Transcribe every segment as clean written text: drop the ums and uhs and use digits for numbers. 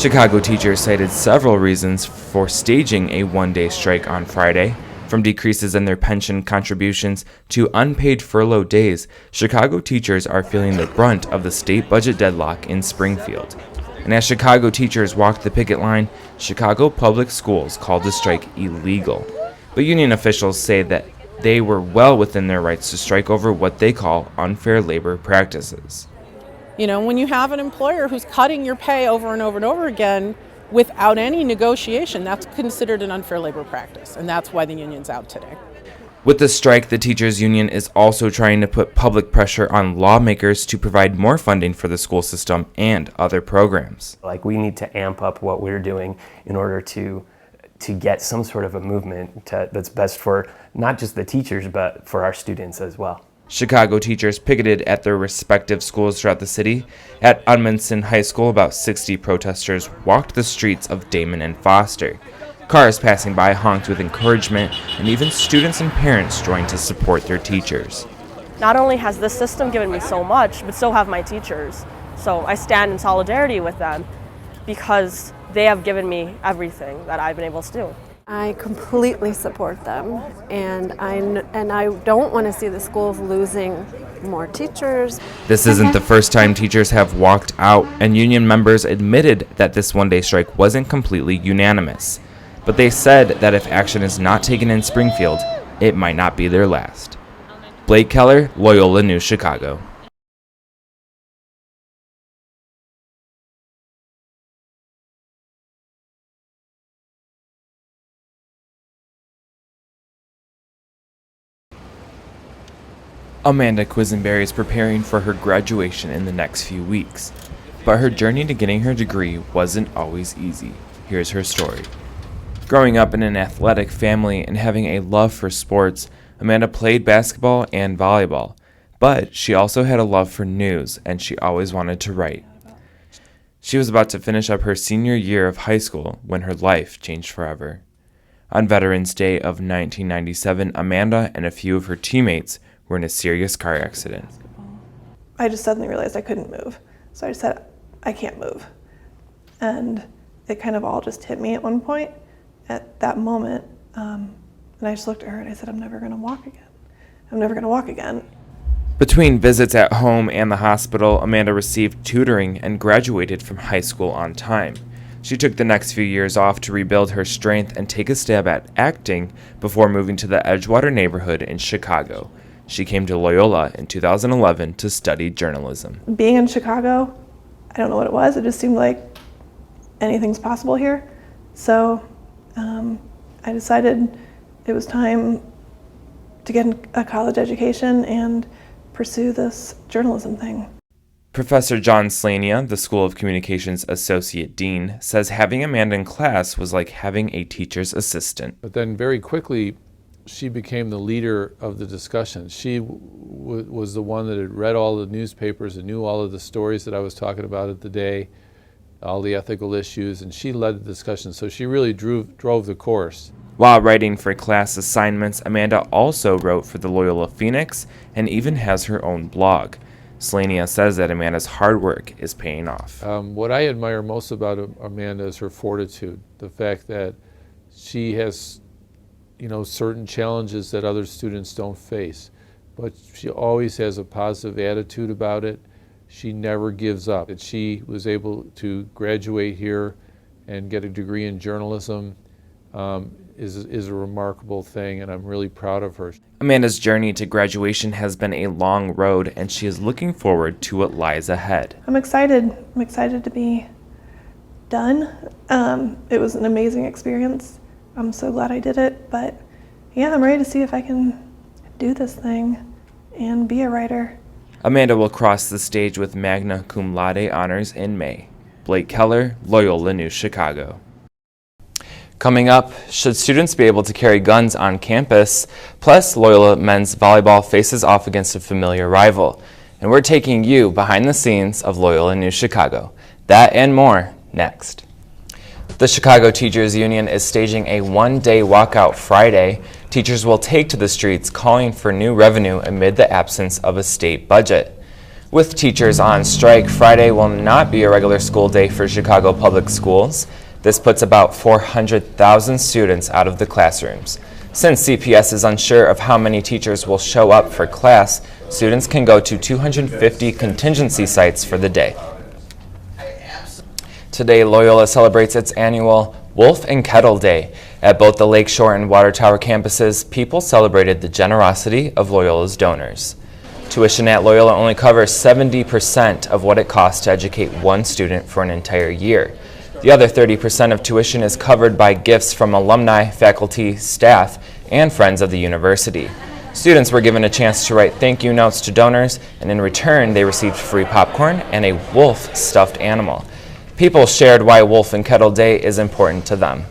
Chicago teachers cited several reasons for staging a one-day strike on Friday. From decreases in their pension contributions to unpaid furlough days, Chicago teachers are feeling the brunt of the state budget deadlock in Springfield. And as Chicago teachers walked the picket line, Chicago Public Schools called the strike illegal. But union officials say that they were well within their rights to strike over what they call unfair labor practices. You know, when you have an employer who's cutting your pay over and over and over again without any negotiation, that's considered an unfair labor practice, and that's why the union's out today. With the strike, the teachers union is also trying to put public pressure on lawmakers to provide more funding for the school system and other programs. We need to amp up what we're doing in order to get some sort of a movement that's best for not just the teachers, but for our students as well. Chicago teachers picketed at their respective schools throughout the city. At Edmondson High School, about 60 protesters walked the streets of Damon and Foster. Cars passing by honked with encouragement, and even students and parents joined to support their teachers. Not only has this system given me so much, but so have my teachers. So I stand in solidarity with them because they have given me everything that I've been able to do. I completely support them, and I don't want to see the schools losing more teachers. This isn't the first time teachers have walked out, and union members admitted that this one-day strike wasn't completely unanimous. But they said that if action is not taken in Springfield, it might not be their last. Blake Keller, Loyola News Chicago. Amanda Quisenberry is preparing for her graduation in the next few weeks, but her journey to getting her degree wasn't always easy. Here's her story. Growing up in an athletic family and having a love for sports, Amanda played basketball and volleyball, but she also had a love for news and she always wanted to write. She was about to finish up her senior year of high school when her life changed forever. On Veterans Day of 1997, Amanda and a few of her teammates were in a serious car accident. I just suddenly realized I couldn't move. So I just said, I can't move. And it kind of all just hit me at one point at that moment. And I just looked at her and I said, I'm never gonna walk again. I'm never gonna walk again. Between visits at home and the hospital, Amanda received tutoring and graduated from high school on time. She took the next few years off to rebuild her strength and take a stab at acting before moving to the Edgewater neighborhood in Chicago. She came to Loyola in 2011 to study journalism. Being in Chicago, I don't know what it was. It just seemed like anything's possible here. So I decided it was time to get a college education and pursue this journalism thing. Professor John Slania, the School of Communications Associate Dean, says having Amanda in class was like having a teacher's assistant. But then very quickly, she became the leader of the discussion. She was the one that had read all the newspapers and knew all of the stories that I was talking about at the day, all the ethical issues, and she led the discussion. So she really drove the course. While writing for class assignments, Amanda also wrote for the Loyola Phoenix and even has her own blog. Slania says that Amanda's hard work is paying off. What I admire most about Amanda is her fortitude, the fact that she has certain challenges that other students don't face, but she always has a positive attitude about it. She never gives up. And she was able to graduate here and get a degree in journalism is a remarkable thing, and I'm really proud of her. Amanda's journey to graduation has been a long road, and she is looking forward to what lies ahead. I'm excited. I'm excited to be done. It was an amazing experience. I'm so glad I did it, but yeah, I'm ready to see if I can do this thing and be a writer. Amanda will cross the stage with magna cum laude honors in May. Blake Keller, Loyola News Chicago. Coming up, should students be able to carry guns on campus? Plus, Loyola men's volleyball faces off against a familiar rival. And we're taking you behind the scenes of Loyola News Chicago. That and more next. The Chicago Teachers Union is staging a one-day walkout Friday. Teachers will take to the streets calling for new revenue amid the absence of a state budget. With teachers on strike, Friday will not be a regular school day for Chicago Public Schools. This puts about 400,000 students out of the classrooms. Since CPS is unsure of how many teachers will show up for class, students can go to 250 contingency sites for the day. Today, Loyola celebrates its annual Wolf and Kettle Day. At both the Lakeshore and Water Tower campuses, people celebrated the generosity of Loyola's donors. Tuition at Loyola only covers 70% of what it costs to educate one student for an entire year. The other 30% of tuition is covered by gifts from alumni, faculty, staff, and friends of the university. Students were given a chance to write thank you notes to donors, and in return they received free popcorn and a wolf stuffed animal. People shared why Wolf and Kettle Day is important to them.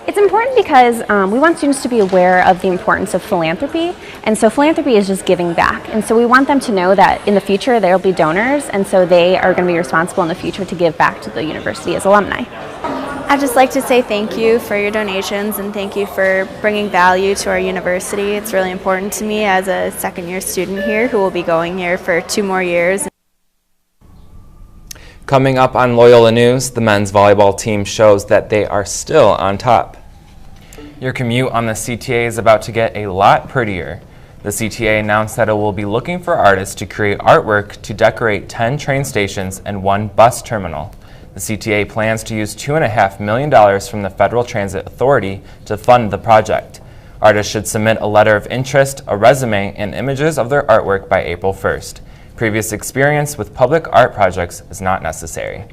It's important because we want students to be aware of the importance of philanthropy, and so philanthropy is just giving back, and so we want them to know that in the future there will be donors, and so they are going to be responsible in the future to give back to the university as alumni. I'd just like to say thank you for your donations and thank you for bringing value to our university. It's really important to me as a second-year student here who will be going here for 2 more years. Coming up on Loyola News, the men's volleyball team shows that they are still on top. Your commute on the CTA is about to get a lot prettier. The CTA announced that it will be looking for artists to create artwork to decorate 10 train stations and 1 bus terminal. The CTA plans to use $2.5 million from the Federal Transit Authority to fund the project. Artists should submit a letter of interest, a resume, and images of their artwork by April 1st. Previous experience with public art projects is not necessary.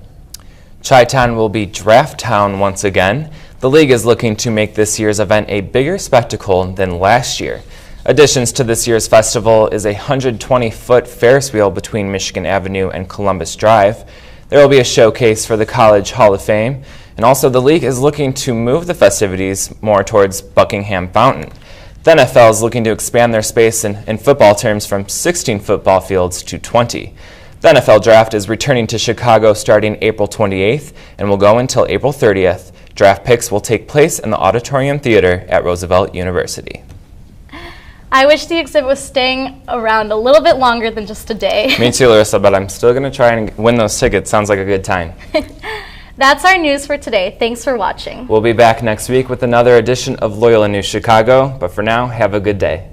Chi-Town will be Draft Town once again. The league is looking to make this year's event a bigger spectacle than last year. Additions to this year's festival is a 120-foot Ferris wheel between Michigan Avenue and Columbus Drive. There will be a showcase for the College Hall of Fame, and also the league is looking to move the festivities more towards Buckingham Fountain. The NFL is looking to expand their space in football terms from 16 football fields to 20. The NFL draft is returning to Chicago starting April 28th and will go until April 30th. Draft picks will take place in the Auditorium Theater at Roosevelt University. I wish the exhibit was staying around a little bit longer than just a day. Me too, Larissa, but I'm still going to try and win those tickets. Sounds like a good time. That's our news for today. Thanks for watching. We'll be back next week with another edition of Loyola News Chicago, but for now, have a good day.